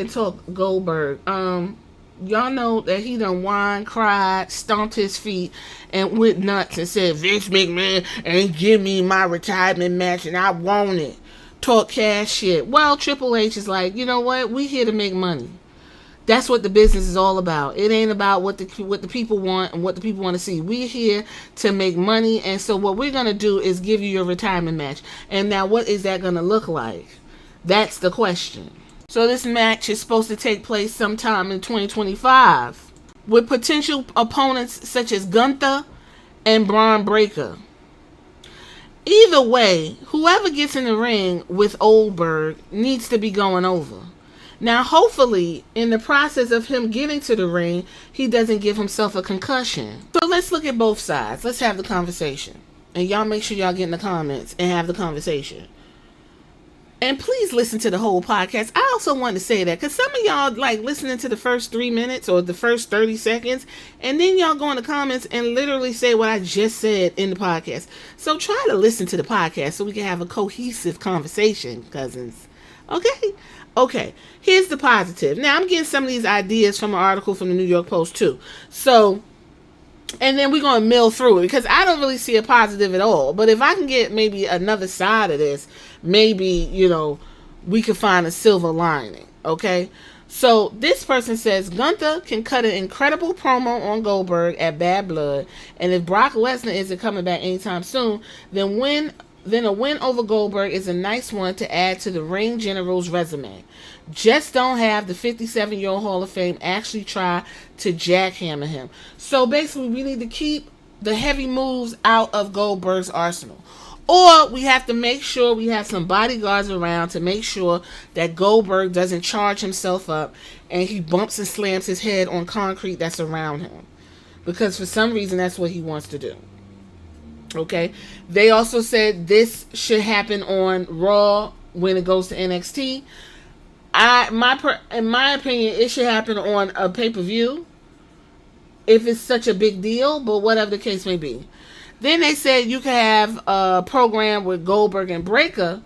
and talk Goldberg. Y'all know that he done whined, cried, stomped his feet, and went nuts and said Vince McMahon ain't give me my retirement match and I want it. Talk cash shit. Well, Triple H is like, you know what? We here to make money. That's what the business is all about. It ain't about what the people want and what the people want to see. We're here to make money, and so what we're gonna do is give you your retirement match. And now, what is that gonna look like? That's the question. So this match is supposed to take place sometime in 2025 with potential opponents such as Gunther and Braun Breaker. Either way, whoever gets in the ring with Goldberg needs to be going over. Now, hopefully, in the process of him getting to the ring, he doesn't give himself a concussion. So let's look at both sides. Let's have the conversation. And y'all make sure y'all get in the comments and have the conversation. And please listen to the whole podcast. I also want to say that because some of y'all like listening to the first 3 minutes or the first 30 seconds, and then y'all go in the comments and literally say what I just said in the podcast. So try to listen to the podcast so we can have a cohesive conversation, cousins. Okay, here's the positive. Now, I'm getting some of these ideas from an article from the New York Post, too. So, and then we're going to mill through it because I don't really see a positive at all. But if I can get maybe another side of this, maybe, we could find a silver lining, okay? So, this person says, Gunther can cut an incredible promo on Goldberg at Bad Blood. And if Brock Lesnar isn't coming back anytime soon, then a win over Goldberg is a nice one to add to the Ring General's resume. Just don't have the 57-year-old Hall of Fame actually try to jackhammer him. So basically, we need to keep the heavy moves out of Goldberg's arsenal. Or we have to make sure we have some bodyguards around to make sure that Goldberg doesn't charge himself up and he bumps and slams his head on concrete that's around him. Because for some reason, that's what he wants to do. Okay, they also said this should happen on Raw when it goes to NXT. In my opinion, it should happen on a pay-per-view if it's such a big deal, but whatever the case may be. Then they said you could have a program with Goldberg and Breaker,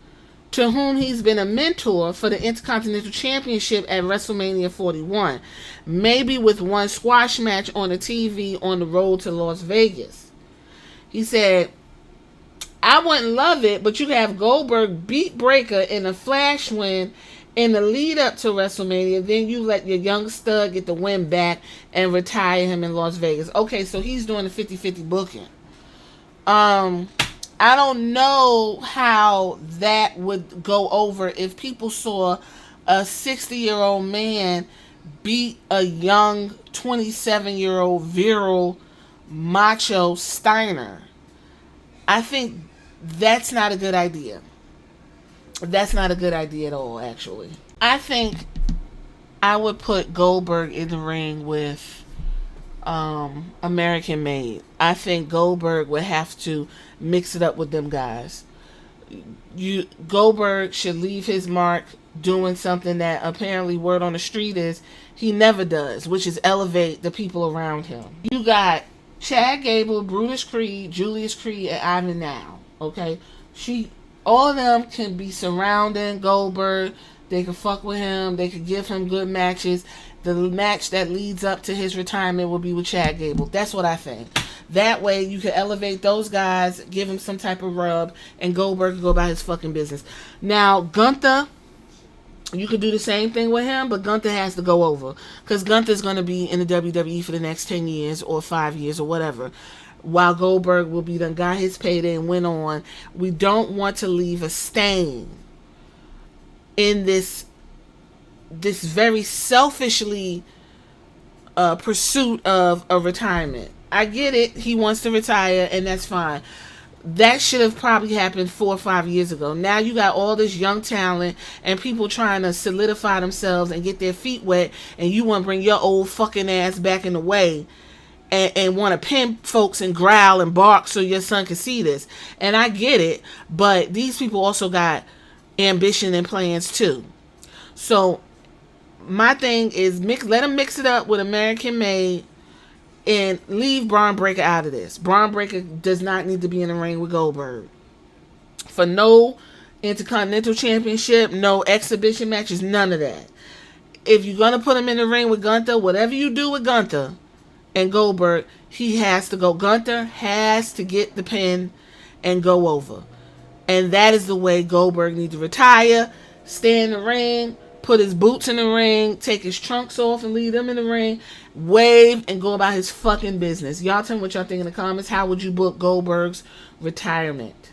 to whom he's been a mentor for the Intercontinental Championship at WrestleMania 41. Maybe with one squash match on the TV on the road to Las Vegas. He said, I wouldn't love it, but you could have Goldberg beat Breaker in a flash win in the lead up to WrestleMania. Then you let your young stud get the win back and retire him in Las Vegas. Okay, so he's doing the 50-50 booking. I don't know how that would go over if people saw a 60-year-old man beat a young 27-year-old virile macho Steiner. I think that's not a good idea. That's not a good idea at all, actually. I think I would put Goldberg in the ring with American Made. I think Goldberg would have to mix it up with them guys. Goldberg should leave his mark doing something that apparently word on the street is he never does, which is elevate the people around him. You got Chad Gable, Brutus Creed, Julius Creed, and Ivan Now. Okay? All of them can be surrounding Goldberg. They can fuck with him. They can give him good matches. The match that leads up to his retirement will be with Chad Gable. That's what I think. That way you can elevate those guys, give him some type of rub, and Goldberg can go about his fucking business. Now, Gunther, you could do the same thing with him, but Gunther has to go over. Because Gunther's going to be in the WWE for the next 10 years or 5 years or whatever. While Goldberg will be done, got his payday and went on. We don't want to leave a stain in this very selfishly pursuit of a retirement. I get it. He wants to retire, and that's fine. That should have probably happened 4 or 5 years ago. Now you got all this young talent and people trying to solidify themselves and get their feet wet, and you want to bring your old fucking ass back in the way and want to pimp folks and growl and bark so your son can see this. And I get it, but these people also got ambition and plans too. So my thing is let them mix it up with American Made and leave Braun Breaker out of this. Braun Breaker does not need to be in the ring with Goldberg. For no Intercontinental Championship, no exhibition matches, none of that. if you're gonna put him in the ring with Gunther, whatever you do with Gunther and Goldberg, he has to go. Gunther has to get the pin and go over. And that is the way Goldberg needs to retire, stay in the ring, put his boots in the ring, take his trunks off and leave them in the ring, wave, and go about his fucking business. Y'all tell me what y'all think in the comments. How would you book Goldberg's retirement?